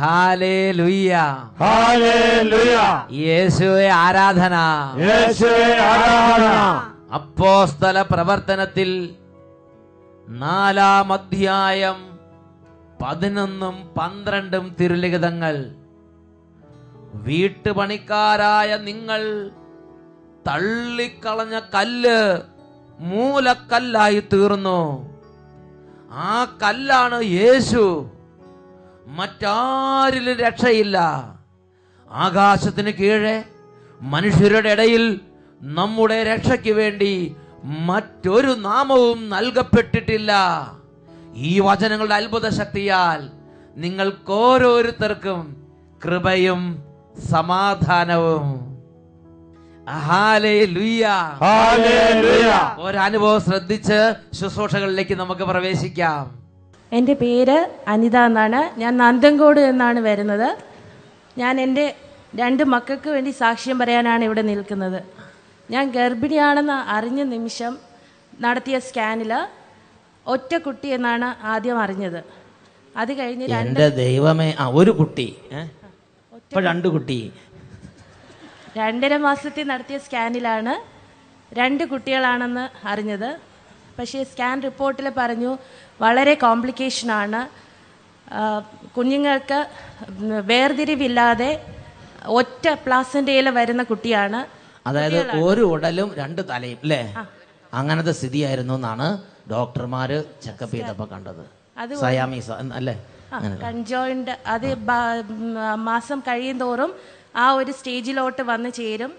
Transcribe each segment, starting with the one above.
Hallelujah, hallelujah. യേശുവേ ആരാധന, യേശുവേ ആരാധന. അപ്പോസ്തല പ്രവർത്തനത്തിൽ 4-ാം അധ്യായം 11ഉം 12ഉം തിരുലിഖിതങ്ങൾ. വീട്ടുപണിക്കാരായ നിങ്ങൾ തള്ളിക്കളഞ്ഞ കല്ല് മൂലക്കല്ലായി തീർന്നു. ആ കല്ലാണ് യേശു. മറ്റാരിലും രക്ഷയില്ല. ആകാശത്തിന് കീഴെ മനുഷ്യരുടെ ഇടയിൽ നമ്മുടെ രക്ഷയ്ക്ക് വേണ്ടി മറ്റൊരു നാമവും നൽകപ്പെട്ടിട്ടില്ല. ഈ വചനങ്ങളുടെ അത്ഭുത ശക്തിയാൽ നിങ്ങൾക്കോരോരുത്തർക്കും കൃപയും സമാധാനവും. Hallelujah, hallelujah. ഒരനുഭവം ശ്രദ്ധിച്ച് ശുശ്രൂഷകളിലേക്ക് നമുക്ക് പ്രവേശിക്കാം. എൻ്റെ പേര് അനിത എന്നാണ്. ഞാൻ നന്തങ്കോട് എന്നാണ് വരുന്നത്. ഞാൻ എൻ്റെ 2 മക്കൾക്ക് വേണ്ടി സാക്ഷ്യം പറയാനാണ് ഇവിടെ നിൽക്കുന്നത്. ഞാൻ ഗർഭിണിയാണെന്ന് അറിഞ്ഞ നിമിഷം നടത്തിയ സ്കാനിൽ ഒറ്റ കുട്ടി എന്നാണ് ആദ്യം അറിഞ്ഞത്. അത് കഴിഞ്ഞ് എൻ്റെ ദൈവമേ, ഒരു കുട്ടി, ഇപ്പൊ 2 കുട്ടി. 2.5 മാസത്തിൽ നടത്തിയ സ്കാനിലാണ് 2 കുട്ടികളാണെന്ന് അറിഞ്ഞത്. പക്ഷേ സ്കാൻ റിപ്പോർട്ടിൽ പറഞ്ഞു വളരെ കോംപ്ലിക്കേഷനാണ്. കുഞ്ഞുങ്ങൾക്ക് വേർതിരിവില്ലാതെ ഒറ്റ പ്ലാസൻ്റയിൽ വരുന്ന കുട്ടിയാണ്. അതായത് ഒരു ഉടലും 2 തലയും അല്ലേ? അങ്ങനത്തെ സ്ഥിതിയായിരുന്നു എന്നാണ് ഡോക്ടർമാര് ചെക്കപ്പ് ചെയ്തപ്പോ കണ്ടത്. സയാമീസ അല്ലേ? കൺജോയിന്റ്. അത് മാസം കഴിയും തോറും ആ ഒരു സ്റ്റേജിലോട്ട് വന്ന് ചേരും.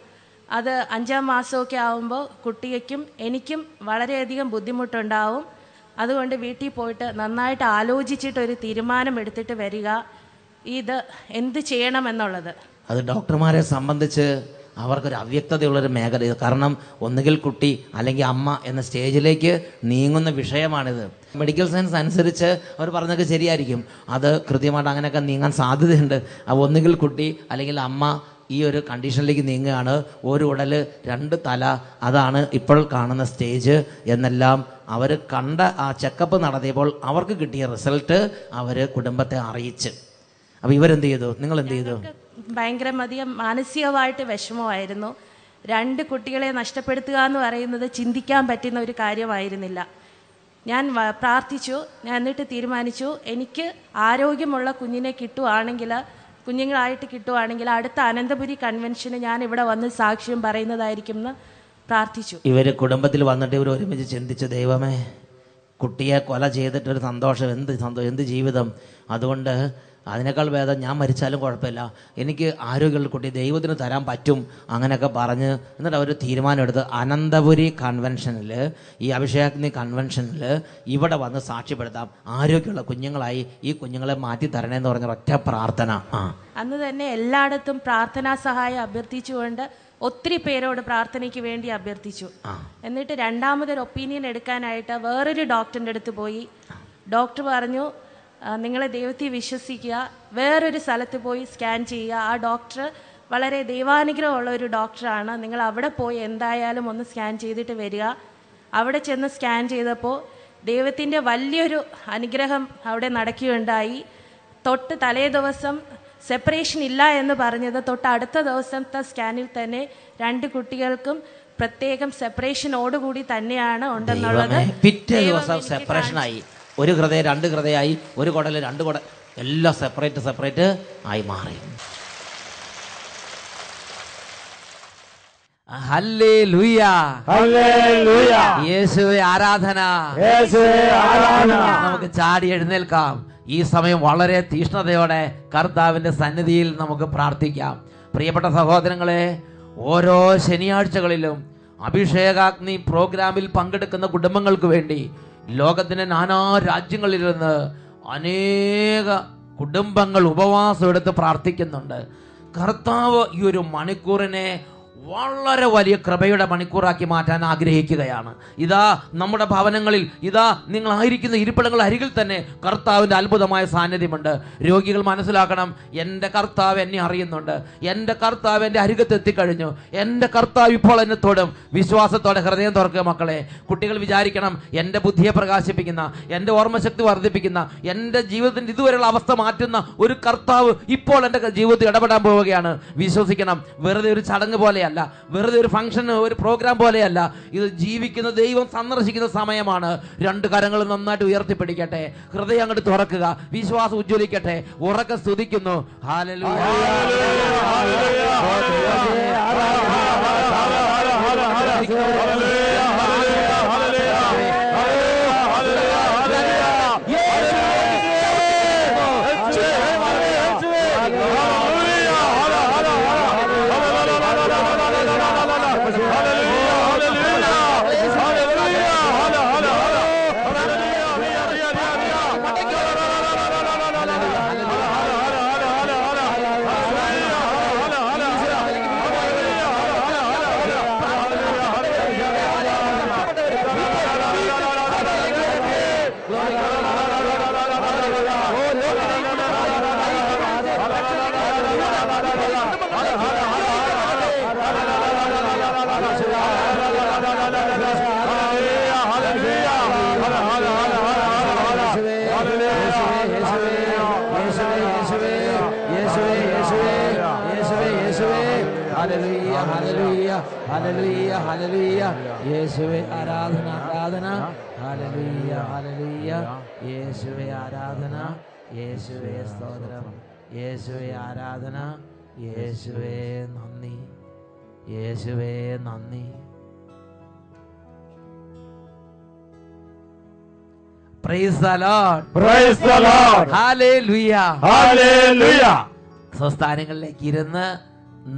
അത് 5-ാം മാസമൊക്കെ ആകുമ്പോൾ കുട്ടിക്കും എനിക്കും വളരെയധികം ബുദ്ധിമുട്ടുണ്ടാവും. അതുകൊണ്ട് വീട്ടിൽ പോയിട്ട് നന്നായിട്ട് ആലോചിച്ചിട്ടൊരു തീരുമാനം എടുത്തിട്ട് വരിക, ഇത് എന്ത് ചെയ്യണമെന്നുള്ളത്. അത് ഡോക്ടർമാരെ സംബന്ധിച്ച് അവർക്കൊരു അവ്യക്തതയുള്ളൊരു മേഖല. കാരണം ഒന്നുകിൽ കുട്ടി അല്ലെങ്കിൽ അമ്മ എന്ന സ്റ്റേജിലേക്ക് നീങ്ങുന്ന വിഷയമാണിത്. മെഡിക്കൽ സയൻസ് അനുസരിച്ച് അവർ പറഞ്ഞതൊക്കെ ശരിയായിരിക്കും. അത് കൃത്യമായിട്ട് അങ്ങനെയൊക്കെ നീങ്ങാൻ സാധ്യതയുണ്ട്. ഒന്നുകിൽ കുട്ടി അല്ലെങ്കിൽ അമ്മ ഈ ഒരു കണ്ടീഷനിലേക്ക് നീങ്ങുകയാണ്. ഒരു ഉടല് 2 തല, അതാണ് ഇപ്പോൾ കാണുന്ന സ്റ്റേജ് എന്നെല്ലാം അവർ കണ്ട ആ ചെക്കപ്പ് നടത്തിയപ്പോൾ അവർക്ക് കിട്ടിയ റിസൾട്ട് അവർ കുടുംബത്തെ അറിയിച്ച്. അപ്പോൾ ഇവരെന്ത് ചെയ്തു? നിങ്ങൾ എന്ത് ചെയ്തു? ഭയങ്കരമധികം മാനസികമായിട്ട് വിഷമമായിരുന്നു. 2 കുട്ടികളെ നഷ്ടപ്പെടുത്തുക എന്ന് പറയുന്നത് ചിന്തിക്കാൻ പറ്റുന്ന ഒരു കാര്യമായിരുന്നില്ല. ഞാൻ പ്രാർത്ഥിച്ചു. ഞാൻ എന്നിട്ട് തീരുമാനിച്ചു, എനിക്ക് ആരോഗ്യമുള്ള കുഞ്ഞിനെ കുഞ്ഞുങ്ങളായിട്ട് കിട്ടുവാണെങ്കിൽ അടുത്ത അനന്തപുരി കൺവെൻഷന് ഞാൻ ഇവിടെ വന്ന് സാക്ഷ്യം പറയുന്നതായിരിക്കും എന്ന് പ്രാർത്ഥിച്ചു. ഇവർ കുടുംബത്തിൽ വന്നിട്ട് ഇവർ ഒരുമിച്ച് ചിന്തിച്ചു, ദൈവമേ, കുട്ടിയെ കൊല ചെയ്തിട്ടൊരു സന്തോഷം, എന്ത് ജീവിതം. അതുകൊണ്ട് അതിനേക്കാൾ ഭേദം ഞാൻ മരിച്ചാലും കുഴപ്പമില്ല, എനിക്ക് ആരോഗ്യമുള്ള കുട്ടി ദൈവത്തിന് തരാൻ പറ്റും. അങ്ങനെയൊക്കെ പറഞ്ഞ് എന്നിട്ട് അവർ തീരുമാനമെടുത്ത് അനന്തപുരി കൺവെൻഷനിൽ, ഈ അഭിഷേകാഗ്നി കൺവെൻഷനിൽ ഇവിടെ വന്ന് സാക്ഷ്യപ്പെടുത്താം, ആരോഗ്യമുള്ള കുഞ്ഞുങ്ങളായി ഈ കുഞ്ഞുങ്ങളെ മാറ്റി തരണേന്ന് പറഞ്ഞ ഒറ്റ പ്രാർത്ഥന. അന്ന് തന്നെ എല്ലായിടത്തും പ്രാർത്ഥനാ സഹായം അഭ്യർത്ഥിച്ചുകൊണ്ട് ഒത്തിരി പേരോട് പ്രാർത്ഥനയ്ക്ക് വേണ്ടി അഭ്യർത്ഥിച്ചു. എന്നിട്ട് 2ാമതൊരു ഒപ്പീനിയൻ എടുക്കാനായിട്ട് വേറൊരു ഡോക്ടറിൻ്റെ അടുത്ത് പോയി. ഡോക്ടർ പറഞ്ഞു, നിങ്ങളെ ദൈവത്തിൽ വിശ്വസിക്കുക, വേറൊരു സ്ഥലത്ത് പോയി സ്കാൻ ചെയ്യുക. ആ ഡോക്ടർ വളരെ ദൈവാനുഗ്രഹമുള്ള ഒരു ഡോക്ടറാണ്, നിങ്ങൾ അവിടെ പോയി എന്തായാലും ഒന്ന് സ്കാൻ ചെയ്തിട്ട് വരിക. അവിടെ ചെന്ന് സ്കാൻ ചെയ്തപ്പോൾ ദൈവത്തിൻ്റെ വലിയൊരു അനുഗ്രഹം അവിടെ നടക്കുകയുണ്ടായി. തൊട്ട് തലേ ദിവസം സെപ്പറേഷൻ ഇല്ല എന്ന് പറഞ്ഞത് തൊട്ട് അടുത്ത ദിവസത്തെ സ്കാനിൽ തന്നെ 2 കുട്ടികൾക്കും പ്രത്യേകം സെപ്പറേഷനോടുകൂടി തന്നെയാണ് ഉണ്ടെന്നുള്ളത്. പിറ്റേ ദിവസം സെപ്പറേഷനായി. ഒരു ഹൃദയം 2 ഹൃദയമായി, ഒരു കുടല് 2 കുടൽ, എല്ലാം സെപ്പറേറ്റ് ആയി മാറി. Hallelujah, hallelujah. യേശുവേ ആരാധന, യേശുവേ ആരാധന. നമുക്ക് ചാടി എഴുന്നേൽക്കാം. ഈ സമയം വളരെ തീഷ്ണതയോടെ കർത്താവിന്റെ സന്നിധിയിൽ നമുക്ക് പ്രാർത്ഥിക്കാം. പ്രിയപ്പെട്ട സഹോദരങ്ങളെ, ഓരോ ശനിയാഴ്ചകളിലും അഭിഷേകാഗ്നി പ്രോഗ്രാമിൽ പങ്കെടുക്കുന്ന കുടുംബങ്ങൾക്ക് വേണ്ടി ലോകത്തിന്റെ നാനാ രാജ്യങ്ങളിൽ നിന്ന് അനേക കുടുംബങ്ങൾ ഉപവാസം എടുത്ത് പ്രാർത്ഥിക്കുന്നുണ്ട്. കർത്താവ് ഈ ഒരു മണിക്കൂറിനെ വളരെ വലിയ കൃപയുടെ മണിക്കൂറാക്കി മാറ്റാൻ ആഗ്രഹിക്കുകയാണ്. ഇതാ നമ്മുടെ ഭവനങ്ങളിൽ, ഇതാ നിങ്ങളായിരിക്കുന്ന ഇരിപ്പിടങ്ങൾ അരികിൽ തന്നെ കർത്താവിൻ്റെ അത്ഭുതമായ സാന്നിധ്യമുണ്ട്. രോഗികൾ മനസ്സിലാക്കണം, എൻ്റെ കർത്താവ് എന്നെ അറിയുന്നുണ്ട്, എൻ്റെ കർത്താവ് എൻ്റെ അരികത്ത് എത്തിക്കഴിഞ്ഞു, എൻ്റെ കർത്താവ് ഇപ്പോൾ എന്നെ തൊടും. വിശ്വാസത്തോടെ ഹൃദയം തുറക്കുക മക്കളെ. കുട്ടികൾ വിചാരിക്കണം, എൻ്റെ ബുദ്ധിയെ പ്രകാശിപ്പിക്കുന്ന, എൻ്റെ ഓർമ്മശക്തി വർദ്ധിപ്പിക്കുന്ന, എൻ്റെ ജീവിതത്തിൻ്റെ ഇതുവരെയുള്ള അവസ്ഥ മാറ്റുന്ന ഒരു കർത്താവ് ഇപ്പോൾ എൻ്റെ ജീവിതത്തിൽ ഇടപെടാൻ പോവുകയാണ്. വിശ്വസിക്കണം. വെറുതെ ഒരു ചടങ്ങ് പോലെയല്ല, വെറുതെ ഒരു ഫംഗ്ഷൻ, ഒരു പ്രോഗ്രാം പോലെയല്ല. ഇത് ജീവിക്കുന്ന ദൈവം സന്ദർശിക്കുന്ന സമയമാണ്. രണ്ട് കരങ്ങൾ നന്നായിട്ട് ഉയർത്തിപ്പിടിക്കട്ടെ, ഹൃദയം അങ്ങോട്ട് തുറക്കുക, വിശ്വാസം ഉജ്ജ്വലിക്കട്ടെ. ഉറക്കെ സ്തുതിക്കുന്നു. ഹല്ലേലൂയ. യേശുവേ ആരാധന, ആരാധന. Hallelujah, hallelujah. യേശുവേ ആരാധന, യേശുവേ സ്തോത്രം, യേശുവേ ആരാധന, യേശുവേ നന്ദി, യേശുവേ നന്ദി. Praise the Lord. Praise the Lord. Hallelujah. Hallelujah. സ്വസ്ഥാനങ്ങളിലേക്ക് ഇരുന്ന്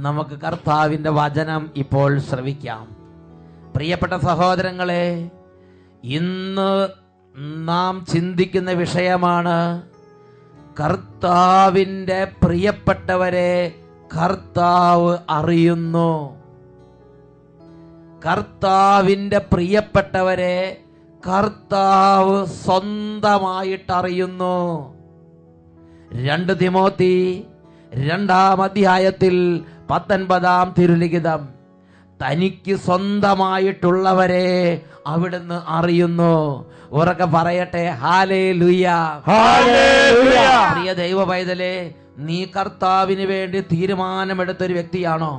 നമുക്ക് കർത്താവിൻ്റെ വചനം ഇപ്പോൾ ശ്രവിക്കാം. പ്രിയപ്പെട്ട സഹോദരങ്ങളെ, ഇന്ന് നാം ചിന്തിക്കുന്ന വിഷയമാണ് കർത്താവിൻ്റെ പ്രിയപ്പെട്ടവരെ കർത്താവ് അറിയുന്നു. കർത്താവിൻ്റെ പ്രിയപ്പെട്ടവരെ കർത്താവ് സ്വന്തമായിട്ടറിയുന്നു. 2 തിമോത്തി 2-ാം അധ്യായത്തിൽ 19-ാം തിരുലിഖിതം, തനിക്ക് സ്വന്തമായിട്ടുള്ളവരെ അവിടുന്ന് അറിയുന്നു. ഉറക്കെ പറയട്ടെ, ഹല്ലേലൂയ, ഹല്ലേലൂയ. പ്രിയ ദൈവ പൈതലേ, നീ കർത്താവിന് വേണ്ടി തീരുമാനമെടുത്തൊരു വ്യക്തിയാണോ?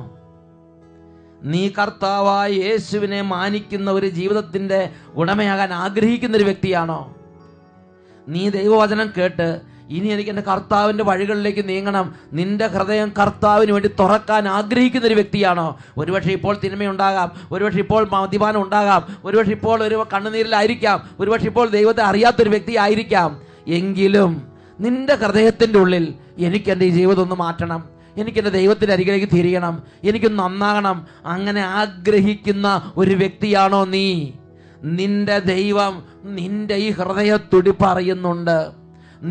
നീ കർത്താവായ യേശുവിനെ മാനിക്കുന്ന ഒരു ജീവിതത്തിന്റെ ഉടമയാകാൻ ആഗ്രഹിക്കുന്ന ഒരു വ്യക്തിയാണോ? നീ ദൈവവചനം കേട്ട് ഇനി എനിക്ക് എൻ്റെ കർത്താവിൻ്റെ വഴികളിലേക്ക് നീങ്ങണം, നിന്റെ ഹൃദയം കർത്താവിന് വേണ്ടി തുറക്കാൻ ആഗ്രഹിക്കുന്ന ഒരു വ്യക്തിയാണോ? ഒരുപക്ഷെ ഇപ്പോൾ തിന്മയുണ്ടാകാം, ഒരുപക്ഷെ ഇപ്പോൾ മദ്യപാനം ഉണ്ടാകാം, ഒരുപക്ഷെ ഇപ്പോൾ ഒരു കണ്ണുനീരിലായിരിക്കാം, ഒരുപക്ഷെ ഇപ്പോൾ ദൈവത്തെ അറിയാത്തൊരു വ്യക്തി ആയിരിക്കാം. എങ്കിലും നിന്റെ ഹൃദയത്തിൻ്റെ ഉള്ളിൽ എനിക്ക് എൻ്റെ ഈ ജീവിതം ഒന്ന് മാറ്റണം, എനിക്ക് എൻ്റെ ദൈവത്തിൻ്റെ അരികിലേക്ക് തിരിയണം, എനിക്ക് നന്നാകണം, അങ്ങനെ ആഗ്രഹിക്കുന്ന ഒരു വ്യക്തിയാണോ നീ? നിന്റെ ദൈവം നിന്റെ ഈ ഹൃദയത്തുടിപ്പ് അറിയുന്നുണ്ട്.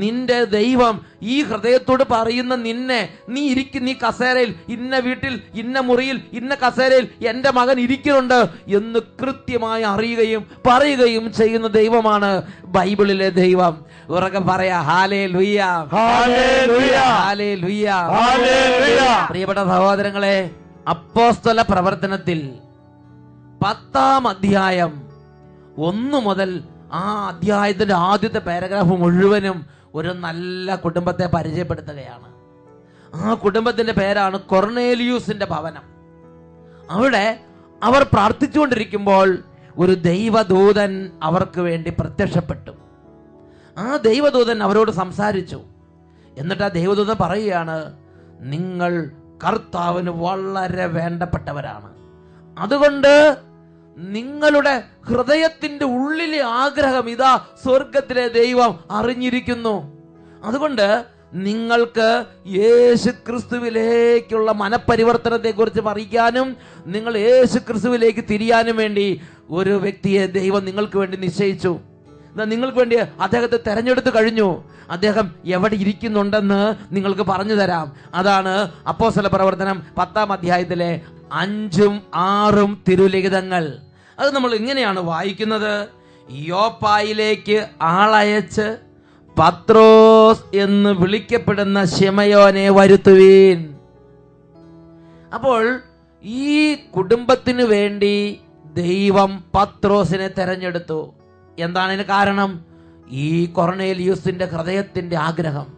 നിന്റെ ദൈവം ഈ ഹൃദയത്തോട് പറയുന്ന നിന്നെ, നീ ഈ കസേരയിൽ, ഇന്ന വീട്ടിൽ, ഇന്ന മുറിയിൽ, ഇന്ന കസേരയിൽ എൻ്റെ മകൻ ഇരിക്കുന്നുണ്ട് എന്ന് കൃത്യമായി അറിയുകയും പറയുകയും ചെയ്യുന്ന ദൈവമാണ് ബൈബിളിലെ ദൈവം. ഉറക്കെ പറയാ, ഹല്ലേലൂയ, ഹല്ലേലൂയ, ഹല്ലേലൂയ, ഹല്ലേലൂയ. പ്രിയപ്പെട്ട സഹോദരങ്ങളെ, അപ്പോസ്തല പ്രവർത്തനത്തിൽ 10-ാം അധ്യായം 1 മുതൽ ആ അധ്യായത്തിന്റെ ആദ്യത്തെ പാരഗ്രാഫ് മുഴുവനും ഒരു നല്ല കുടുംബത്തെ പരിചയപ്പെടുത്തുകയാണ്. ആ കുടുംബത്തിന്റെ പേരാണ് കൊർണേലിയൂസിന്റെ ഭവനം. അവിടെ അവർ പ്രാർത്ഥിച്ചുകൊണ്ടിരിക്കുമ്പോൾ ഒരു ദൈവദൂതൻ അവർക്ക് വേണ്ടി പ്രത്യക്ഷപ്പെട്ടു. ആ ദൈവദൂതൻ അവരോട് സംസാരിച്ചു. എന്നിട്ട് ആ ദൈവദൂതൻ പറയുകയാണ്, നിങ്ങൾ കർത്താവിന് വളരെ വേണ്ടപ്പെട്ടവരാണ്, അതുകൊണ്ട് നിങ്ങളുടെ ഹൃദയത്തിന്റെ ഉള്ളിലെ ആഗ്രഹം ഇതാ സ്വർഗത്തിലെ ദൈവം അറിഞ്ഞിരിക്കുന്നു. അതുകൊണ്ട് നിങ്ങൾക്ക് യേശു ക്രിസ്തുവിലേക്കുള്ള മനപരിവർത്തനത്തെ കുറിച്ച് അറിയിക്കാനും നിങ്ങൾ യേശു ക്രിസ്തുവിലേക്ക് തിരിയാനും വേണ്ടി ഒരു വ്യക്തിയെ ദൈവം നിങ്ങൾക്ക് വേണ്ടി നിശ്ചയിച്ചു. നിങ്ങൾക്ക് വേണ്ടി അദ്ദേഹത്തെ തെരഞ്ഞെടുത്തു കഴിഞ്ഞു. അദ്ദേഹം എവിടെ ഇരിക്കുന്നുണ്ടെന്ന് നിങ്ങൾക്ക് പറഞ്ഞു തരാം. അതാണ് അപ്പോസ്തല പ്രവർത്തനം 10-ാം അധ്യായത്തിലെ 5ഉം 6ഉം തിരുലിഖിതങ്ങൾ. അത് നമ്മൾ ഇങ്ങനെയാണ് വായിക്കുന്നത്: യോപ്പായിലേക്ക് ആളയച്ച് പത്രോസ് എന്ന് വിളിക്കപ്പെടുന്ന ശിമയോനെ വരുത്തുവീൻ. അപ്പോൾ ഈ കുടുംബത്തിന് വേണ്ടി ദൈവം പത്രോസിനെ തെരഞ്ഞെടുത്തു. എന്താണ് ഇതിന് കാരണം? ഈ കൊർന്നേലിയൂസിന്റെ ഹൃദയത്തിന്റെ ആഗ്രഹം,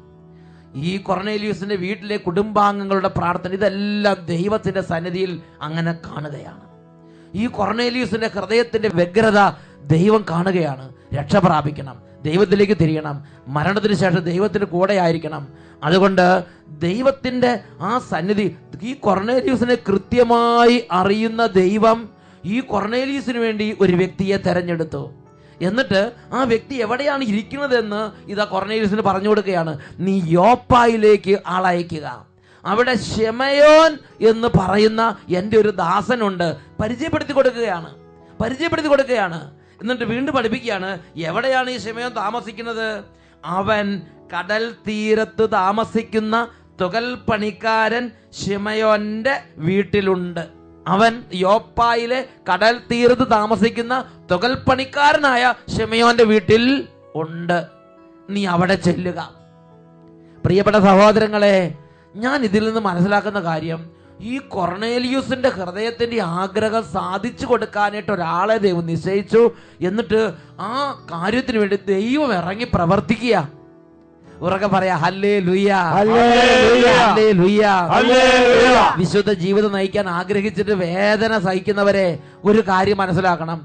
ഈ കൊർന്നേലിയൂസിന്റെ വീട്ടിലെ കുടുംബാംഗങ്ങളുടെ പ്രാർത്ഥന, ഇതെല്ലാം ദൈവത്തിന്റെ സന്നിധിയിൽ അങ്ങനെ കാണുകയാണ്. ഈ കൊർന്നേലിയൂസിന്റെ ഹൃദയത്തിന്റെ വ്യഗ്രത ദൈവം കാണുകയാണ്. രക്ഷ പ്രാപിക്കണം, ദൈവത്തിലേക്ക് തിരിയണം, മരണത്തിന് ശേഷം ദൈവത്തിന് കൂടെ ആയിരിക്കണം. അതുകൊണ്ട് ദൈവത്തിന്റെ ആ സന്നിധി, ഈ കൊർന്നേലിയൂസിനെ കൃത്യമായി അറിയുന്ന ദൈവം ഈ കൊർന്നേലിയൂസിന് വേണ്ടി ഒരു വ്യക്തിയെ തെരഞ്ഞെടുത്തു. എന്നിട്ട് ആ വ്യക്തി എവിടെയാണ് ഇരിക്കുന്നതെന്ന് ഇതാ കൊർന്നേലിയൂസിന് പറഞ്ഞു കൊടുക്കുകയാണ്. നീ യോപ്പായിലേക്ക് ആളയക്കുക, അവിടെ ശിമയോൻ എന്ന് പറയുന്ന എൻ്റെ ഒരു ദാസനുണ്ട്. പരിചയപ്പെടുത്തി കൊടുക്കുകയാണ്. എന്നിട്ട് വീണ്ടും പഠിപ്പിക്കുകയാണ്, എവിടെയാണ് ഈ ശിമയോൻ താമസിക്കുന്നത്? അവൻ കടൽ തീരത്ത് താമസിക്കുന്ന തുകൽ പണിക്കാരൻ ശിമയോന്റെ വീട്ടിലുണ്ട്. അവൻ യോപ്പായിലെ കടൽ തീരത്ത് താമസിക്കുന്ന തുകൽ പണിക്കാരനായ ശിമയോന്റെ വീട്ടിൽ ഉണ്ട്. നീ അവിടെ ചെല്ലുക. പ്രിയപ്പെട്ട സഹോദരങ്ങളെ, ഞാൻ ഇതിൽ നിന്ന് മനസ്സിലാക്കുന്ന കാര്യം, ഈ കൊർന്നേലിയൂസിന്റെ ഹൃദയത്തിന്റെ ആഗ്രഹം സാധിച്ചു കൊടുക്കാനായിട്ട് ഒരാളെ ദൈവം നിശ്ചയിച്ചു. എന്നിട്ട് ആ കാര്യത്തിന് വേണ്ടി ദൈവം ഇറങ്ങി പ്രവർത്തിക്കുക. ഉറക്കെ പറയാ ഹല്ലേലൂയ, ഹല്ലേലൂയ. വിശുദ്ധ ജീവിതം നയിക്കാൻ ആഗ്രഹിച്ചിട്ട് വേദന സഹിക്കുന്നവരെ ഒരു കാര്യം മനസ്സിലാക്കണം.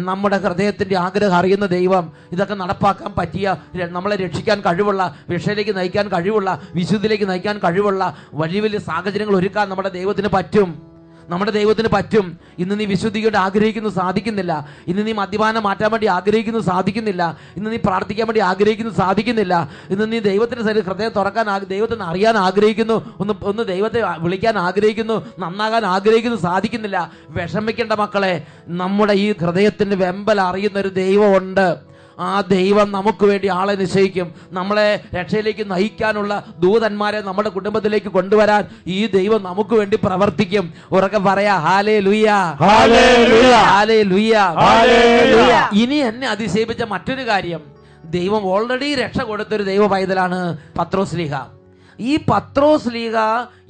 നമ്മുടെ ഹൃദയത്തിന്റെ ആഗ്രഹം അറിയുന്ന ദൈവം ഇതൊക്കെ നടപ്പാക്കാൻ പറ്റിയ, നമ്മളെ രക്ഷിക്കാൻ കഴിവുള്ള, രക്ഷയിലേക്ക് നയിക്കാൻ കഴിവുള്ള, വിശുദ്ധിയിലേക്ക് നയിക്കാൻ കഴിവുള്ള വലിയ വലിയ സാഹചര്യങ്ങൾ ഒരുക്കാൻ നമ്മുടെ ദൈവത്തിന് പറ്റും. ഇന്ന് നീ വിശുദ്ധിയോട് ആഗ്രഹിക്കുന്നു, സാധിക്കുന്നില്ല. ഇന്ന് നീ മദ്യപാനം മാറ്റാൻ വേണ്ടി ആഗ്രഹിക്കുന്നു, സാധിക്കുന്നില്ല. ഇന്ന് നീ പ്രാർത്ഥിക്കാൻ വേണ്ടി ആഗ്രഹിക്കുന്നു, സാധിക്കുന്നില്ല. ഇന്ന് നീ ദൈവത്തിന്റെ ഹൃദയം തുറക്കാൻ, ദൈവത്തിന് അറിയാൻ ആഗ്രഹിക്കുന്നു, ഒന്ന് ദൈവത്തെ വിളിക്കാൻ ആഗ്രഹിക്കുന്നു, നന്നാകാൻ ആഗ്രഹിക്കുന്നു, സാധിക്കുന്നില്ല. വിഷമിക്കേണ്ട മക്കളെ, നമ്മുടെ ഈ ഹൃദയത്തിന്റെ വെമ്പൽ അറിയുന്ന ഒരു ദൈവമുണ്ട്. ആ ദൈവം നമുക്ക് വേണ്ടി ആളെ നിശ്ചയിക്കും. നമ്മളെ രക്ഷയിലേക്ക് നയിക്കാനുള്ള ദൂതന്മാരെ നമ്മുടെ കുടുംബത്തിലേക്ക് കൊണ്ടുവരാൻ ഈ ദൈവം നമുക്ക് വേണ്ടി പ്രവർത്തിക്കും. ഉറക്കെ പറയാ ഹല്ലേലൂയ, ഹല്ലേലൂയ, ഹല്ലേലൂയ, ഹല്ലേലൂയ. ഇനി എന്നെ അതിശയിപ്പിച്ച മറ്റൊരു കാര്യം, ദൈവം ഓൾറെഡി രക്ഷ കൊടുത്തൊരു ദൈവ പൈതലാണ് പത്രോസ് ലീഹ. ഈ പത്രോസ് ലീഹ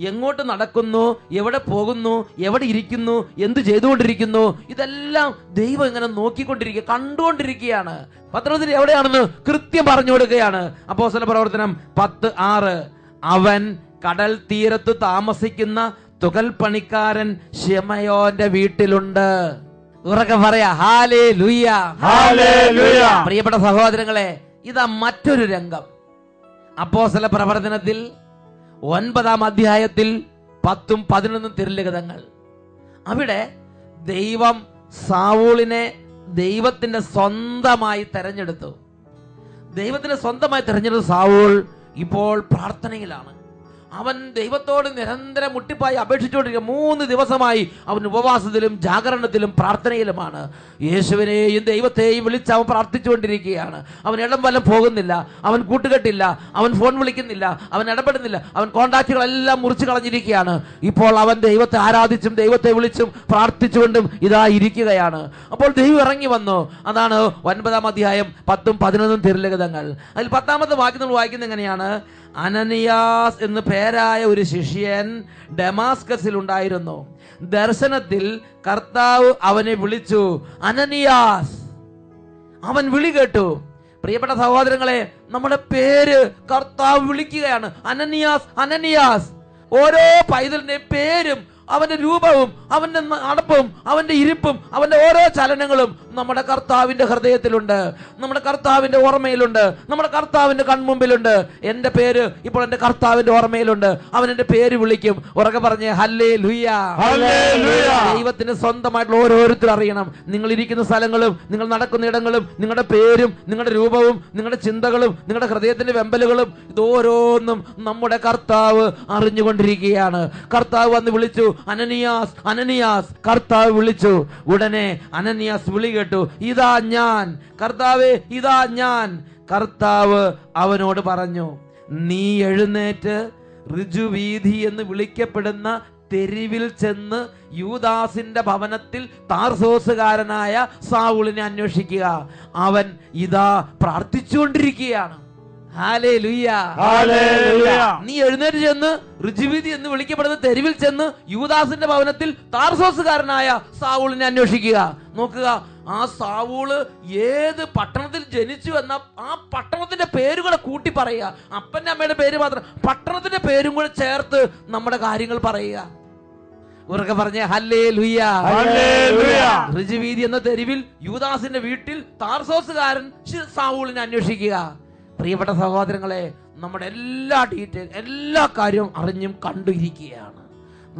എങ്ങോട്ട് നടക്കുന്നു, എവിടെ പോകുന്നു, എവിടെ ഇരിക്കുന്നു, എന്ത് ചെയ്തുകൊണ്ടിരിക്കുന്നു, ഇതെല്ലാം ദൈവം ഇങ്ങനെ നോക്കിക്കൊണ്ടിരിക്കുക, കണ്ടുകൊണ്ടിരിക്കുകയാണ്. പത്രോസ് എവിടെയാണെന്ന് കൃത്യം പറഞ്ഞു കൊടുക്കുകയാണ്. അപ്പോസ്തല പ്രവർത്തനം 10:6. അവൻ കടൽ തീരത്ത് താമസിക്കുന്ന തുകൽ പണിക്കാരൻ ശിമയോന്റെ വീട്ടിലുണ്ട്. ഉറക്കെ പറയാ ഹല്ലേലൂയ, ഹല്ലേലൂയ. പ്രിയപ്പെട്ട സഹോദരങ്ങളെ, ഇതാ മറ്റൊരു രംഗം. അപ്പോസ്തല പ്രവർത്തനത്തിൽ 9-ാം അധ്യായത്തിൽ 10ഉം 11ഉം തിരുലിഖിതങ്ങൾ. അവിടെ ദൈവം സാവൂളിനെ ദൈവത്തിന്റെ സ്വന്തമായി തെരഞ്ഞെടുത്തു. സാവൂൾ ഇപ്പോൾ പ്രാർത്ഥനയിലാണ്. അവൻ ദൈവത്തോട് നിരന്തരം മുട്ടിപ്പായി അപേക്ഷിച്ചുകൊണ്ടിരിക്കുക. 3 ദിവസമായി അവൻ ഉപവാസത്തിലും ജാഗരണത്തിലും പ്രാർത്ഥനയിലുമാണ്. യേശുവിനെയും ദൈവത്തെയും വിളിച്ച് അവൻ പ്രാർത്ഥിച്ചുകൊണ്ടിരിക്കുകയാണ്. അവൻ ഇടം വല്ലം പോകുന്നില്ല, അവൻ കൂട്ടുകെട്ടില്ല, അവൻ ഫോൺ വിളിക്കുന്നില്ല, അവൻ ഇടപെടുന്നില്ല, അവൻ കോണ്ടാക്റ്റുകളെല്ലാം മുറിച്ചു കളഞ്ഞിരിക്കുകയാണ്. ഇപ്പോൾ അവൻ ദൈവത്തെ ആരാധിച്ചും ദൈവത്തെ വിളിച്ചും പ്രാർത്ഥിച്ചുകൊണ്ടും ഇതാ ഇരിക്കുകയാണ്. അപ്പോൾ ദൈവം ഇറങ്ങി വന്നു. അതാണ് 9-ാം അധ്യായം 10ഉം 11ഉം തിരുലിഖിതങ്ങൾ. അതിൽ 10-ാമത്തെ വാക്യം നമ്മൾ വായിക്കുന്നത് എങ്ങനെയാണ്? അനനിയാസ് എന്ന് പേരായ ഒരു ശിഷ്യൻ ഡമാസ്കസിൽ ഉണ്ടായിരുന്നു. ദർശനത്തിൽ കർത്താവ് അവനെ വിളിച്ചു, അനനിയാസ്. അവൻ വിളി കേട്ടു. പ്രിയപ്പെട്ട സഹോദരങ്ങളെ, നമ്മുടെ പേര് കർത്താവ് വിളിക്കുകയാണ്. Ananias, Ananias. ഓരോ പൈതലിന്റെ പേരും അവന്റെ രൂപവും അവന്റെ നടപ്പും അവന്റെ ഇരിപ്പും അവന്റെ ഓരോ ചലനങ്ങളും നമ്മുടെ കർത്താവിന്റെ ഹൃദയത്തിലുണ്ട്, നമ്മുടെ കർത്താവിന്റെ ഓർമ്മയിലുണ്ട്, നമ്മുടെ കർത്താവിന്റെ കൺമുമ്പിലുണ്ട്. എന്റെ പേര് ഇപ്പോൾ എന്റെ കർത്താവിന്റെ ഓർമ്മയിലുണ്ട്. അവൻ എന്റെ പേര് വിളിക്കും. ഉറക്കെ പറഞ്ഞേ ഹല്ലേലൂയ, ഹല്ലേലൂയ. ദൈവത്തിന് സ്വന്തമായിട്ടുള്ള ഓരോരുത്തരും അറിയണം. നിങ്ങൾ ഇരിക്കുന്ന സ്ഥലങ്ങളും നിങ്ങൾ നടക്കുന്ന ഇടങ്ങളും നിങ്ങളുടെ പേരും നിങ്ങളുടെ രൂപവും നിങ്ങളുടെ ചിന്തകളും നിങ്ങളുടെ ഹൃദയത്തിന്റെ വെമ്പലുകളും ഇതോരോന്നും നമ്മുടെ കർത്താവ് അറിഞ്ഞുകൊണ്ടിരിക്കുകയാണ്. കർത്താവ് വന്ന് വിളിച്ചു, അനനിയാസ്, അനനിയാസ്. കർത്താവ് വിളിച്ചു. ഉടനെ അനനിയാസ് വിളി കേട്ടു, ഇതാ ഞാൻ കർത്താവേ, ഇതാ ഞാൻ. കർത്താവ് അവനോട് പറഞ്ഞു, നീ എഴുന്നേറ്റ് ഋജുവീഥി എന്ന് വിളിക്കപ്പെടുന്ന തെരുവിൽ ചെന്ന് യൂദാസിന്റെ ഭവനത്തിൽ താർസോസുകാരനായ സാവൂളിനെ അന്വേഷിക്കുക. അവൻ ഇതാ പ്രാർത്ഥിച്ചുകൊണ്ടിരിക്കുകയാണ്. ഹല്ലേലൂയ. നീ എഴുന്നേറ്റ് ചെന്ന് ഋജുവീതി എന്ന് വിളിക്കപ്പെടുന്ന തെരുവിൽ ചെന്ന് യൂദാസിന്റെ ഭവനത്തിൽ താർസോസുകാരനായ സാവൂളിനെ അന്വേഷിക്കുക. നോക്കുക, ആ സാവൂള് ഏത് പട്ടണത്തിൽ ജനിച്ചു എന്ന ആ പട്ടണത്തിന്റെ പേരുകൂടെ കൂട്ടി പറയുക. അപ്പന്റെ അമ്മയുടെ പേര് മാത്രം, പട്ടണത്തിന്റെ പേരും കൂടെ ചേർത്ത് നമ്മുടെ കാര്യങ്ങൾ പറയുക. ഉറക്കെ പറഞ്ഞേ ഹല്ലേലൂയ. ഋജുവീതി എന്ന തെരുവിൽ യൂദാസിന്റെ വീട്ടിൽ താർസോസുകാരൻ സാവൂളിനെ അന്വേഷിക്കുക. പ്രിയപ്പെട്ട സഹോദരങ്ങളെ, നമ്മുടെ എല്ലാ ഡീറ്റെയിൽ എല്ലാ കാര്യവും അറിഞ്ഞും കണ്ടിരിക്കുകയാണ്.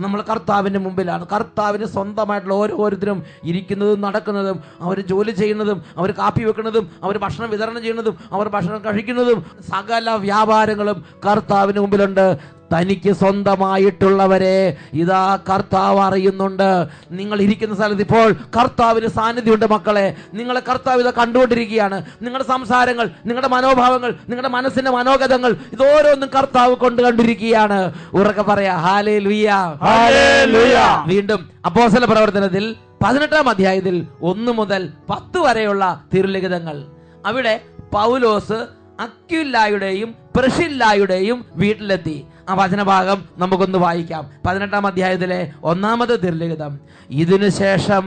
നമ്മൾ കർത്താവിൻ്റെ മുമ്പിലാണ്. കർത്താവിന് സ്വന്തമായിട്ടുള്ള ഓരോരുത്തരും ഇരിക്കുന്നതും നടക്കുന്നതും, അവർ ജോലി ചെയ്യുന്നതും, അവർ കാപ്പി വെക്കുന്നതും, അവർ ഭക്ഷണം വിതരണം ചെയ്യുന്നതും, അവർ ഭക്ഷണം കഴിക്കുന്നതും, സകല വ്യാപാരങ്ങളും കർത്താവിന് മുമ്പിലുണ്ട്. തനിക്ക് സ്വന്തമായിട്ടുള്ളവരെ ഇതാ കർത്താവ് അറിയുന്നുണ്ട്. നിങ്ങൾ ഇരിക്കുന്ന സ്ഥലത്ത് ഇപ്പോൾ കർത്താവിന് സാന്നിധ്യമുണ്ട്. മക്കളെ, നിങ്ങളെ കർത്താവ് ഇതാ കണ്ടുകൊണ്ടിരിക്കുകയാണ്. നിങ്ങളുടെ സംസാരങ്ങൾ, നിങ്ങളുടെ മനോഭാവങ്ങൾ, നിങ്ങളുടെ മനസ്സിന്റെ മനോഗതങ്ങൾ ഇതോരോന്നും കർത്താവ് കണ്ടിരിക്കുകയാണ്. ഉറക്കെ പറയാ ഹല്ലേലൂയ. വീണ്ടും അപ്പോസ്തല പ്രവർത്തനത്തിൽ 18-ാം അധ്യായത്തിൽ 1 മുതൽ 10 വരെയുള്ള തിരുലിഖിതങ്ങൾ. അവിടെ പൗലോസ് അക്വിലായുടെയും പ്രിസ്കില്ലായുടെയും വീട്ടിലെത്തി. ആ വചനഭാഗം നമുക്കൊന്ന് വായിക്കാം. 18-ാം അധ്യായത്തിലെ 1-ാമത് തിരുലിഖിതം. ഇതിനുശേഷം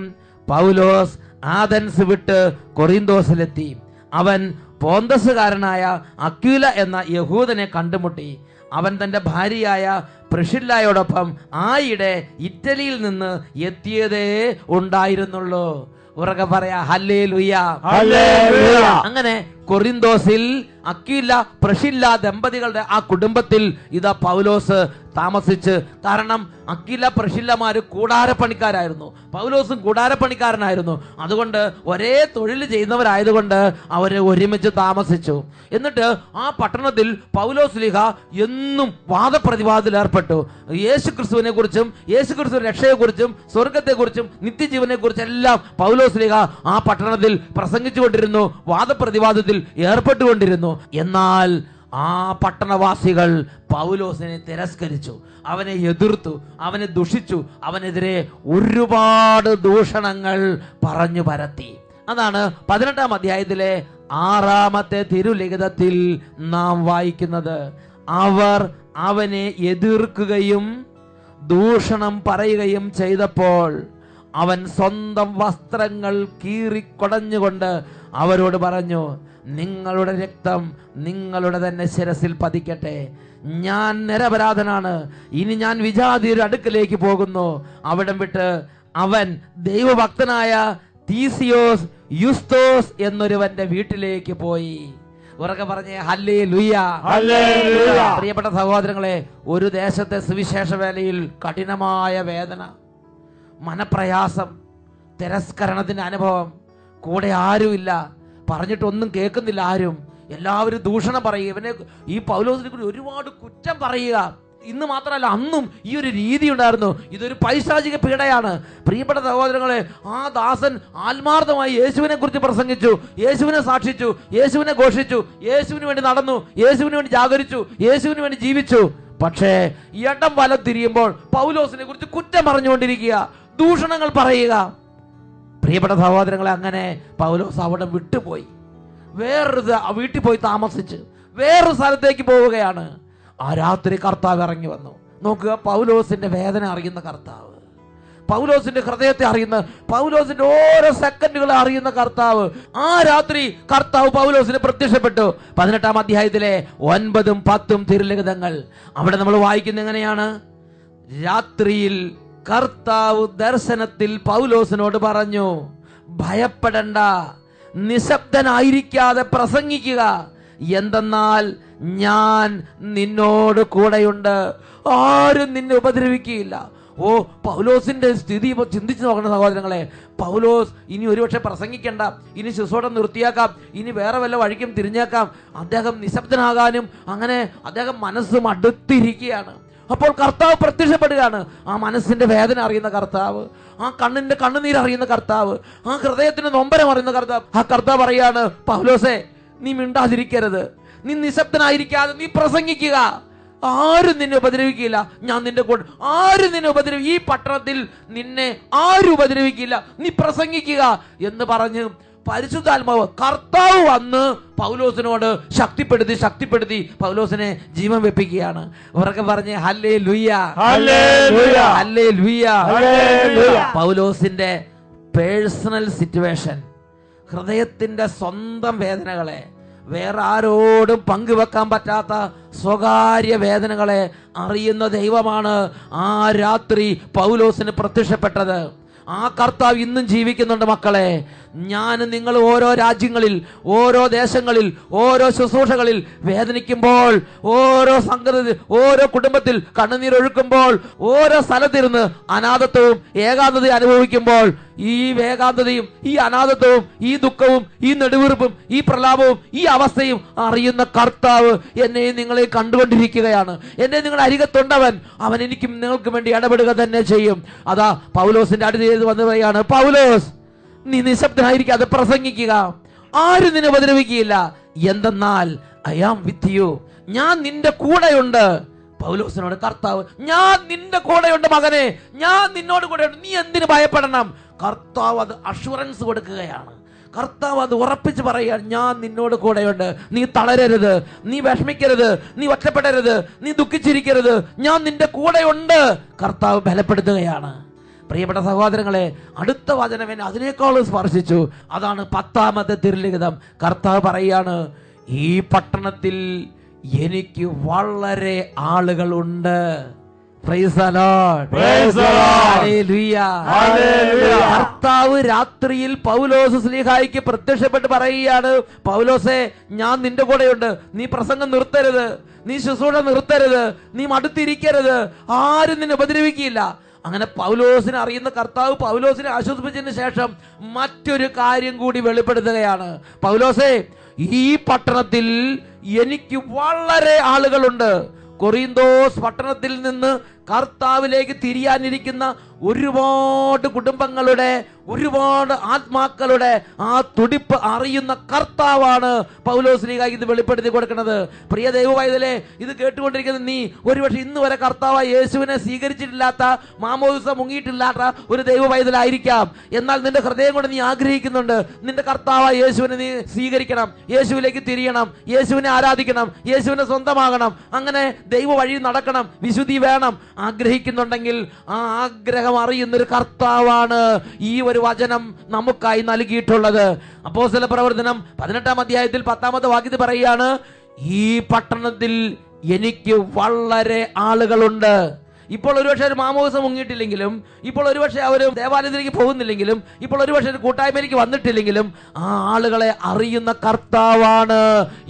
പൗലോസ് ആഥൻസ് വിട്ട് കൊറിന്തോസിലെത്തി. അവൻ പോന്തസുകാരനായ അക്വില എന്ന യഹൂദനെ കണ്ടുമുട്ടി. അവൻ തന്റെ ഭാര്യയായ പ്രിസ്കില്ലായോടൊപ്പം ആയിടെ ഇറ്റലിയിൽ നിന്ന് എത്തിയതേ ഉണ്ടായിരുന്നുള്ളൂ. ഉറക്കെ പറയാ ഹല്ലേലൂയ. അങ്ങനെ കൊറിന്തോസിൽ അക്വില പ്രിസ്കില്ല ദമ്പതികളുടെ ആ കുടുംബത്തിൽ ഇതാ പൗലോസ് താമസിച്ച്. കാരണം അക്വില പ്രിസ്കില്ലമാര് കൂടാരപ്പണിക്കാരായിരുന്നു, പൗലോസും കൂടാരപ്പണിക്കാരനായിരുന്നു. അതുകൊണ്ട് ഒരേ തൊഴിൽ ചെയ്യുന്നവരായതുകൊണ്ട് അവര് ഒരുമിച്ച് താമസിച്ചു. എന്നിട്ട് ആ പട്ടണത്തിൽ പൗലോസ് ലീഹ എന്നും വാദപ്രതിവാദത്തിൽ ഏർപ്പെട്ടു. യേശു ക്രിസ്തുവിനെ കുറിച്ചും യേശു ക്രിസ്തു രക്ഷയെക്കുറിച്ചും സ്വർഗത്തെക്കുറിച്ചും നിത്യജീവനെ കുറിച്ചും എല്ലാം പൗലോസ് ലീഹ ആ പട്ടണത്തിൽ പ്രസംഗിച്ചുകൊണ്ടിരുന്നു, വാദപ്രതിവാദത്തിൽ ഏർപ്പെട്ടുകൊണ്ടിരുന്നു. എന്നാൽ ആ പട്ടണവാസികൾ പൗലോസിനെ തിരസ്കരിച്ചു, അവനെ എതിർത്തു, അവനെ ദുഷിച്ചു, അവനെതിരെ ഒരുപാട് ദൂഷണങ്ങൾ പറഞ്ഞു പരത്തി. അതാണ് 18-ാം അധ്യായത്തിലെ 6-ാമത്തെ തിരുലിഖിതത്തിൽ നാം വായിക്കുന്നത്. അവർ അവനെ എതിർക്കുകയും ദൂഷണം പറയുകയും ചെയ്തപ്പോൾ അവൻ സ്വന്തം വസ്ത്രങ്ങൾ കീറിക്കൊടഞ്ഞുകൊണ്ട് അവരോട് പറഞ്ഞു, നിങ്ങളുടെ രക്തം നിങ്ങളുടെ തന്നെ ശിരസിൽ പതിക്കട്ടെ. ഞാൻ നിരപരാധനാണ്. ഇനി ഞാൻ വിജാതിയുടെ അടുക്കലേക്ക് പോകുന്നു. അവിടം വിട്ട് അവൻ ദൈവഭക്തനായ തീസിയോസ് യുസ്തോസ് എന്നൊരുവന്റെ വീട്ടിലേക്ക് പോയി. ഉറക്കെ പറഞ്ഞേ ഹല്ലേലൂയ. പ്രിയപ്പെട്ട സഹോദരങ്ങളെ, ഒരു ദേശത്തെ സുവിശേഷ വേലയിൽ കഠിനമായ വേദന, മനപ്രയാസം, തിരസ്കരണത്തിന്റെ അനുഭവം, കൂടെ ആരുമില്ല, പറഞ്ഞിട്ടൊന്നും കേൾക്കുന്നില്ല ആരും, എല്ലാവരും ദൂഷണം പറയുക, ഇവനെ ഈ പൗലോസിനെ കുറിച്ച് ഒരുപാട് കുറ്റം പറയുക. ഇന്ന് മാത്രമല്ല, അന്നും ഈ ഒരു രീതി ഉണ്ടായിരുന്നു. ഇതൊരു പൈശാചിക പീഡയാണ്. പ്രിയപ്പെട്ട സഹോദരങ്ങളെ, ആ ദാസൻ ആത്മാർത്ഥമായി യേശുവിനെ കുറിച്ച് പ്രസംഗിച്ചു, യേശുവിനെ സാക്ഷിച്ചു, യേശുവിനെ ഘോഷിച്ചു, യേശുവിന് വേണ്ടി നടന്നു, യേശുവിന് വേണ്ടി ജാഗരിച്ചു, യേശുവിന് വേണ്ടി ജീവിച്ചു. പക്ഷേ ഇടം വലം തിരിയുമ്പോൾ പൗലോസിനെ കുറിച്ച് കുറ്റം പറഞ്ഞുകൊണ്ടിരിക്കുക, ദൂഷണങ്ങൾ പറയുക. പ്രിയപ്പെട്ട സഹോദരങ്ങളെ, അങ്ങനെ പൗലോസ് അവിടെ വിട്ടുപോയി, വേറൊരു വീട്ടിൽ പോയി താമസിച്ച് വേറൊരു സ്ഥലത്തേക്ക് പോവുകയാണ്. ആ രാത്രി കർത്താവ് ഇറങ്ങി വന്നു. നോക്കുക, പൗലോസിന്റെ വേദന അറിയുന്ന കർത്താവ്, പൗലോസിന്റെ ഹൃദയത്തെ അറിയുന്ന, പൗലോസിന്റെ ഓരോ സെക്കൻഡുകളെ അറിയുന്ന കർത്താവ്. ആ രാത്രി കർത്താവ് പൗലോസിന് പ്രത്യക്ഷപ്പെട്ടു. 18-ാം അധ്യായത്തിലെ 9ഉം 10ഉം തിരുലിഖിതങ്ങൾ. അവിടെ നമ്മൾ വായിക്കുന്നത് എങ്ങനെയാണ്? രാത്രിയിൽ കർത്താവ് ദർശനത്തിൽ പൗലോസിനോട് പറഞ്ഞു, ഭയപ്പെടണ്ട, നിശബ്ദനായിരിക്കാതെ പ്രസംഗിക്കുക, എന്തെന്നാൽ ഞാൻ നിന്നോട് കൂടെയുണ്ട്, ആരും നിന്നെ ഉപദ്രവിക്കുകയില്ല. ഓ, പൗലോസിന്റെ സ്ഥിതി ചിന്തിച്ചു നോക്കണം സഹോദരങ്ങളെ. പൗലോസ് ഇനി ഒരുപക്ഷെ പ്രസംഗിക്കണ്ട, ഇനി ശുശ്രൂഷ നിർത്തിയാക്കാം, ഇനി വേറെ വല്ല വഴിക്കും തിരിഞ്ഞേക്കാം. അദ്ദേഹം നിശബ്ദനാകാനും അങ്ങനെ അദ്ദേഹം മനസ്സ് മടുത്തിരിക്കുകയാണ്. അപ്പോൾ കർത്താവ് പ്രത്യക്ഷപ്പെടുകയാണ്. ആ മനസ്സിന്റെ വേദന അറിയുന്ന കർത്താവ്, ആ കണ്ണിന്റെ കണ്ണുനീര് അറിയുന്ന കർത്താവ്, ആ ഹൃദയത്തിന്റെ നൊമ്പരം അറിയുന്ന കർത്താവ്. ആ കർത്താവ് പറയാണ്, പൗലോസേ, നീ മിണ്ടാതിരിക്കരുത്, നീ നിശബ്ദനായിരിക്കാതെ നീ പ്രസംഗിക്കുക. ആരും നിന്നെ ഉപദ്രവിക്കില്ല, ഞാൻ നിന്റെ കൂടെ. ആരും നിന്നെ ഈ പട്ടണത്തിൽ നിന്നെ ആരും ഉപദ്രവിക്കില്ല, നീ പ്രസംഗിക്കുക എന്ന് പറഞ്ഞ് പരിശുദ്ധാത്മാവ് കർത്താവ് വന്ന് പൗലോസിനോട് ശക്തിപ്പെടുത്തി പൗലോസിനെ ജീവൻ വെപ്പിക്കുകയാണ്. അവരൊക്കെ പറഞ്ഞ് ഹല്ലേലൂയ, ഹല്ലേലൂയ, ഹല്ലേലൂയ. ഹല്ലേലൂയ. പൗലോസിന്റെ പേഴ്സണൽ സിറ്റുവേഷൻ, ഹൃദയത്തിന്റെ സ്വന്തം വേദനകളെ, വേറെ ആരോടും പങ്കുവെക്കാൻ പറ്റാത്ത സ്വകാര്യ വേദനകളെ അറിയുന്ന ദൈവമാണ് ആ രാത്രി പൗലോസിന് പ്രത്യക്ഷപ്പെട്ടത്. ആ കർത്താവ് ഇന്നും ജീവിക്കുന്നുണ്ട് മക്കളെ. ഞാൻ നിങ്ങൾ ഓരോ രാജ്യങ്ങളിൽ, ഓരോ ദേശങ്ങളിൽ, ഓരോ ശുശ്രൂഷകളിൽ വേദനിക്കുമ്പോൾ, ഓരോ സംഘത്തിൽ, ഓരോ കുടുംബത്തിൽ കണ്ണുനീരൊഴുക്കുമ്പോൾ, ഓരോ സ്ഥലത്തിരുന്ന് അനാഥത്വവും ഏകാന്തതയും അനുഭവിക്കുമ്പോൾ, ഈ ഏകാന്തതയും ഈ അനാഥത്വവും ഈ ദുഃഖവും ഈ നെടുവീർപ്പും ഈ പ്രലാപവും ഈ അവസ്ഥയും അറിയുന്ന കർത്താവ് എന്നെയും നിങ്ങളെയും കണ്ടുകൊണ്ടിരിക്കുകയാണ്. എന്നെ നിങ്ങളുടെ അരികത്തുണ്ടവൻ, അവൻ എനിക്കും നിങ്ങൾക്കും വേണ്ടി ഇടപെടുക തന്നെ ചെയ്യും. അതാ പൗലോസിന്റെ അടുത്ത് വന്നു പറയാണ്, പൗലോസ് നീ നിശബ്ദനായിരിക്കാതെ പ്രസംഗിക്കുക, ആരും നിന്നെ ഉപദ്രവിക്കുകയില്ല, എന്തെന്നാൽ ഐ ആം വിത്ത് യു, ഞാൻ നിന്റെ കൂടെയുണ്ട്. പൗലോസിനോട് കർത്താവ്, ഞാൻ നിന്റെ കൂടെയുണ്ട് മകനെ, ഞാൻ നിന്നോട് കൂടെയുണ്ട്, നീ എന്തിനു ഭയപ്പെടണം? കർത്താവ് അത് അഷുറൻസ് കൊടുക്കുകയാണ്. കർത്താവ് അത് ഉറപ്പിച്ച് പറയുകയാണ്, ഞാൻ നിന്നോട് കൂടെയുണ്ട്, നീ തളരരുത്, നീ വിഷമിക്കരുത്, നീ ഒറ്റപ്പെടരുത്, നീ ദുഃഖിച്ചിരിക്കരുത്, ഞാൻ നിന്റെ കൂടെയുണ്ട്. കർത്താവ് ബലപ്പെടുത്തുകയാണ്. പ്രിയപ്പെട്ട സഹോദരങ്ങളെ, അടുത്ത വചനം എന്നെ അതിനേക്കാളും സ്പർശിച്ചു. അതാണ് 10ാമത്തെ തിരുലിഖിതം. കർത്താവ് പറയാണ്, ഈ പട്ടണത്തിൽ എനിക്ക് വളരെ ആളുകളുണ്ട്. Price the lord, praise the Lord, hallelujah, hallelujah. കർത്താവ് രാത്രിയിൽ പൗലോസ് ശ്ലീഹായിക്ക് പ്രത്യക്ഷപ്പെട്ട് പറയുകയാണ്, പൗലോസേ ഞാൻ നിന്റെ കൂടെയുണ്ട്, നീ പ്രസംഗം നിർത്തരുത്, നീ ശുശ്രൂഷ നിർത്തരുത്, നീ മടുത്തിരിക്കരുത്, ആരും നിന്നെ ഉപദ്രവിക്കില്ല. അങ്ങനെ പൗലോസിനെ അറിയുന്ന കർത്താവ് പൗലോസിനെ ആശ്വസിപ്പിച്ചതിന് ശേഷം മറ്റൊരു കാര്യം കൂടി വെളിപ്പെടുത്തുകയാണ്. പൗലോസേ, ഈ പട്ടണത്തിൽ എനിക്ക് വളരെ ആളുകളുണ്ട്. കൊറിന്തോസ് പട്ടണത്തിൽ നിന്ന് കർത്താവിലേക്ക് തിരിയാനിരിക്കുന്ന ഒരുപാട് കുടുംബങ്ങളുടെ, ഒരുപാട് ആത്മാക്കളുടെ ആ തുടിപ്പ് അറിയുന്ന കർത്താവാണ് പൗലോസ് ശ്ലീഹായ്ക്ക് ഇത് വെളിപ്പെടുത്തി കൊടുക്കുന്നത്. പ്രിയ ദൈവവൈതലേ, ഇത് കേട്ടുകൊണ്ടിരിക്കുന്ന നീ ഒരുപക്ഷെ ഇന്ന് വരെ കർത്താവായ യേശുവിനെ സ്വീകരിച്ചിട്ടില്ലാത്ത, മാമോദിസ മുങ്ങിയിട്ടില്ലാത്ത ഒരു ദൈവവൈതലായിരിക്കാം. എന്നാൽ നിന്റെ ഹൃദയം കൊണ്ട് നീ ആഗ്രഹിക്കുന്നുണ്ട്, നിന്റെ കർത്താവായ യേശുവിനെ നീ സ്വീകരിക്കണം, യേശുവിലേക്ക് തിരിയണം, യേശുവിനെ ആരാധിക്കണം, യേശുവിനെ സ്വന്തമാകണം, അങ്ങനെ ദൈവ വഴി നടക്കണം, വിശുദ്ധി വേണം ആഗ്രഹിക്കുന്നുണ്ടെങ്കിൽ ആ ആഗ്രഹം അറിയുന്നൊരു കർത്താവാണ് ഈ ഒരു വചനം നമുക്കായി നൽകിയിട്ടുള്ളത്. അപ്പോസ്തല പ്രവർത്തനം 18-ാം അധ്യായത്തിൽ 10-ാമത്തെ വാക്യത്തിൽ പറയുകയാണ്, ഈ പട്ടണത്തിൽ എനിക്ക് വളരെ ആളുകളുണ്ട്. ഇപ്പോൾ ഒരുപക്ഷെ ഒരു മാമോദിസം മുങ്ങിയിട്ടില്ലെങ്കിലും, ഇപ്പോൾ ഒരുപക്ഷെ അവർ ദേവാലയത്തിലേക്ക് പോകുന്നില്ലെങ്കിലും, ഇപ്പോൾ ഒരുപക്ഷെ ഒരു കൂട്ടായ്മയിലേക്ക് വന്നിട്ടില്ലെങ്കിലും, ആ ആളുകളെ അറിയുന്ന കർത്താവാണ്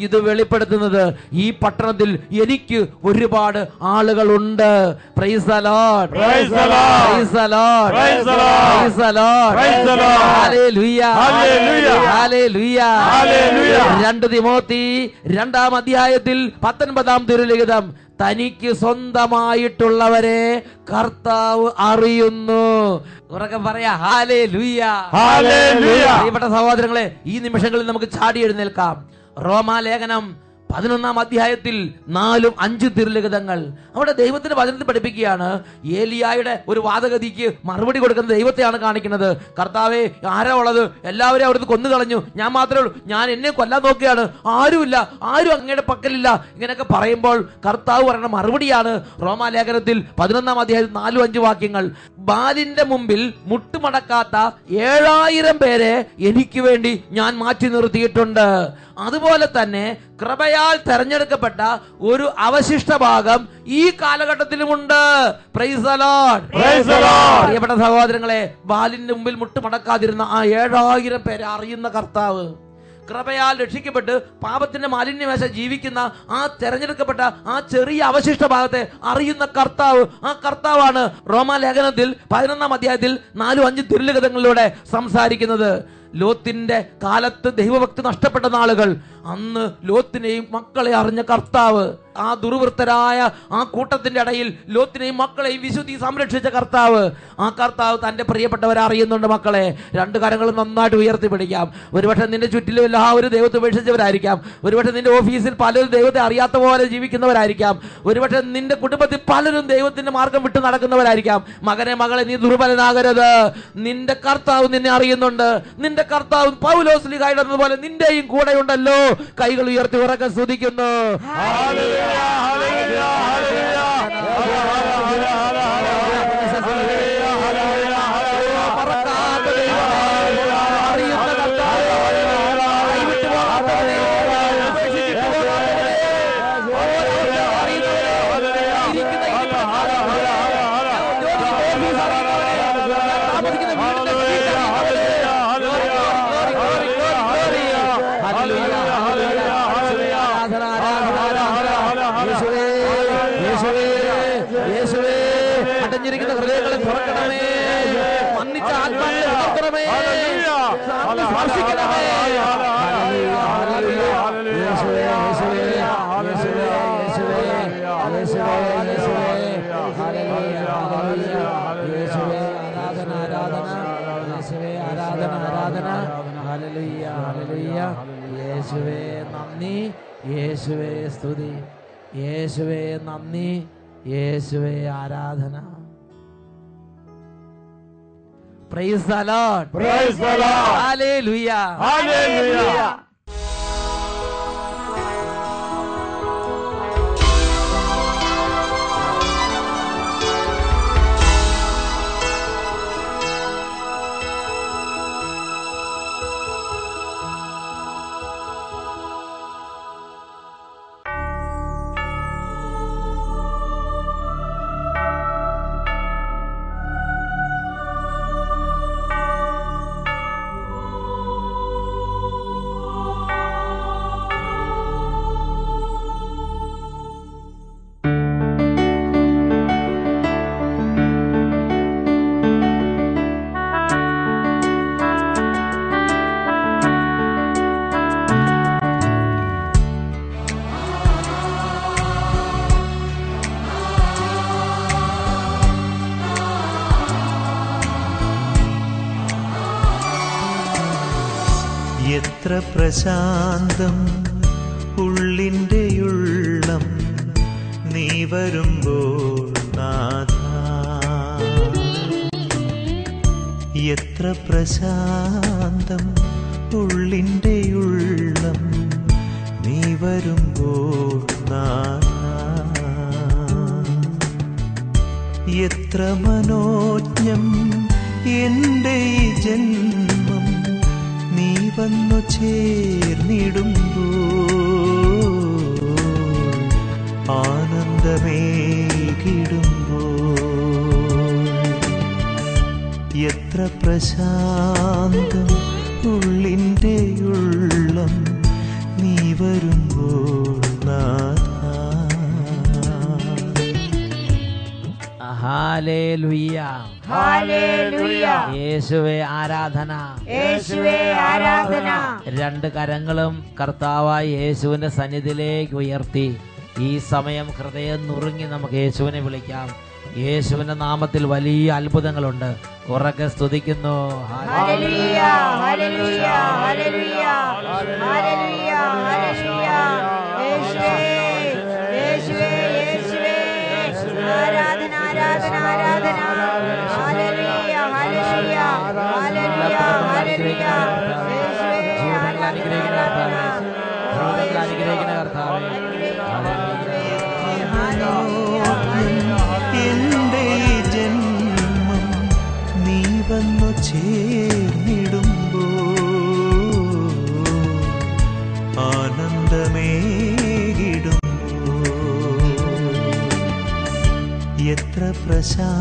ഇത് വെളിപ്പെടുത്തുന്നത്. ഈ പട്ടണത്തിൽ എനിക്ക് ഒരുപാട് ആളുകളുണ്ട്. Price the lord, praise the lord, praise the lord, praise the lord, praise the lord, praise the Lord. Hallelujah, hallelujah, hallelujah, hallelujah. 2 Timothy 2-ാം അധ്യായത്തിൽ 19-ാം തിരുലിഖിതം, തനിക്ക് സ്വന്തമായിട്ടുള്ളവരെ കർത്താവ് അറിയുന്നു. ഉറക്കെ പറയാ ഹല്ലേലൂയ, ഹല്ലേലൂയ. പ്രിയപ്പെട്ട സഹോദരങ്ങളെ, ഈ നിമിഷങ്ങളിൽ നമുക്ക് ചാടി എഴുന്നേൽക്കാം. റോമാലേഖനം 11-ാം അധ്യായത്തിൽ 4-5 തിരുലിഖിതങ്ങൾ. അവിടെ ദൈവത്തിന്റെ വചനത്തിൽ പഠിപ്പിക്കുകയാണ്, ഏലിയായുടെ ഒരു വാദഗതിക്ക് മറുപടി കൊടുക്കുന്ന ദൈവത്തെയാണ് കാണിക്കുന്നത്. കർത്താവേ, ആരാ ഉള്ളത്? എല്ലാവരെയും അവിടുന്ന് കൊന്നു കളഞ്ഞു, ഞാൻ മാത്രമേ ഉള്ളൂ, ഞാൻ എന്നെ കൊല്ലാൻ നോക്കുകയാണ്, ആരുമില്ല, ആരും അങ്ങയുടെ പക്കലില്ല, ഇങ്ങനെയൊക്കെ പറയുമ്പോൾ കർത്താവ് പറയുന്ന മറുപടിയാണ് റോമാലേഖനത്തിൽ 11-ാം അധ്യായത്തിൽ 4-5 വാക്യങ്ങൾ. ബാലിന്റെ മുമ്പിൽ മുട്ടുമടക്കാത്ത 7000 പേരെ എനിക്ക് വേണ്ടി ഞാൻ മാറ്റി നിർത്തിയിട്ടുണ്ട്. അതുപോലെ തന്നെ കൃപയാൽ തെരഞ്ഞെടുക്കപ്പെട്ട ഒരു അവശിഷ്ട ഭാഗം ഈ കാലഘട്ടത്തിലുമുണ്ട്. Praise the lord, praise the lord. പ്രിയപ്പെട്ട സഹോദരങ്ങളെ, ബാലിന്റെ മുമ്പിൽ മുട്ടുമടക്കാതിരുന്ന ആ 7000 പേരെ അറിയുന്ന കർത്താവ്, കൃപയാൽ രക്ഷിക്കപ്പെട്ട് പാപത്തിന്റെ മാലിന്യമേശ ജീവിക്കുന്ന ആ തെരഞ്ഞെടുക്കപ്പെട്ട ആ ചെറിയ അവശിഷ്ട ഭാഗത്തെ അറിയുന്ന കർത്താവ്, ആ കർത്താവാണ് റോമാലേഖനത്തിൽ 11-ാം അധ്യായത്തിൽ 4-5 തിരുലിഖിതങ്ങളിലൂടെ സംസാരിക്കുന്നത്. ലോത്തിന്റെ കാലത്ത് ദൈവഭക്തി നഷ്ടപ്പെട്ട നാളുകൾ, അന്ന് ലോത്തിനെയും മക്കളെ അറിഞ്ഞ കർത്താവ്, ആ ദുർവൃത്തരായ ആ കൂട്ടത്തിന്റെ ഇടയിൽ ലോത്തിനെയും മക്കളെയും വിശുദ്ധി സംരക്ഷിച്ച കർത്താവ്, ആ കർത്താവ് തന്റെ പ്രിയപ്പെട്ടവരെ അറിയുന്നുണ്ട്. മക്കളെ, രണ്ട് കരങ്ങളും നന്നായിട്ട് ഉയർത്തിപ്പിടിക്കാം. ഒരുപക്ഷെ നിന്റെ ചുറ്റിലും എല്ലാവരും ദൈവത്തെ ഉപേക്ഷിച്ചവരായിരിക്കാം. ഒരുപക്ഷെ നിന്റെ ഓഫീസിൽ പലരും ദൈവത്തെ അറിയാത്ത പോലെ ജീവിക്കുന്നവരായിരിക്കാം. ഒരുപക്ഷെ നിന്റെ കുടുംബത്തിൽ പലരും ദൈവത്തിന്റെ മാർഗം വിട്ടു നടക്കുന്നവരായിരിക്കാം. മകനെ, മകളെ, നീ ദുർബലനാകരുത്. നിന്റെ കർത്താവ് നിന്നെ അറിയുന്നുണ്ട്. നിന്റെ കർത്താവ് പൗലോസ്ലീഹായുടെ പോലെ നിന്റെയും കൂടെ ഉണ്ടല്ലോ. കൈകൾ ഉയർത്തി ഉറക്കെ സ്തുതിക്കുന്നു. അടഞ്ഞിരിക്കുന്ന ഹൃദയങ്ങളെ തുറക്കണമേ. മന്നിച്ച ആത്മാക്കളെ ഉണർത്തണമേ. സ്പർശിക്കണമേ. യേശുവേ നന്ദി, യേശുവേ സ്തുതി, യേശുവേ നന്ദി, യേശുവേ ആരാധന. Praise the Lord. Praise the Lord. Hallelujah. Hallelujah. എത്ര പ്രശാന്തം ഉള്ളിൻ്റെ ഉള്ളം നീ വരുമ്പോൾ നാഥാ, എത്ര പ്രശാന്തം ഉള്ളിൻ്റെ ഉള്ളം നീ വരുമ്പോൾ നാഥാ, എത്ര മനോജ്ഞം എൻ്റെ ഈ ജന്മം നീ വന്നു ചേർന്നിടുമ്പോൾ, ആനന്ദമേകിടുമ്പോൾ, എത്ര പ്രശാന്തം ഉള്ളിൻ്റെ ഉള്ളം നീ വരുമ്പോൾ നാഥാ. Hallelujah, hallelujah. യേശുവേ ആരാധന, യേശുവേ ആരാധന. രണ്ട് കരങ്ങളും കർത്താവായ യേശുവിന്റെ സന്നിധിയിലേക്ക് ഉയർത്തി ഈ സമയം ഹൃദയം നുറുങ്ങി നമുക്ക് യേശുവിനെ വിളിക്കാം. യേശുവിന്റെ നാമത്തിൽ വലിയ അത്ഭുതങ്ങളുണ്ട്. ഉറക്കെ സ്തുതിക്കുന്നു. Hallelujah, hallelujah, hallelujah, hallelujah, hallelujah. യേശുവേ, യേശുവേ, യേശുവേ. ആരാധന, ആരാധന, ആരാധന. Hallelujah, hallelujah, hallelujah, hallelujah. യേശുവേ, അനുഗ്രഹിക്കുന്ന കർത്താവേ, എൻ്റെ ജന്മം നീ വന്നു ചേർന്നിടുമ്പോൾ, ആനന്ദമേകിടുമ്പോൾ, എത്ര പ്രശാന്തം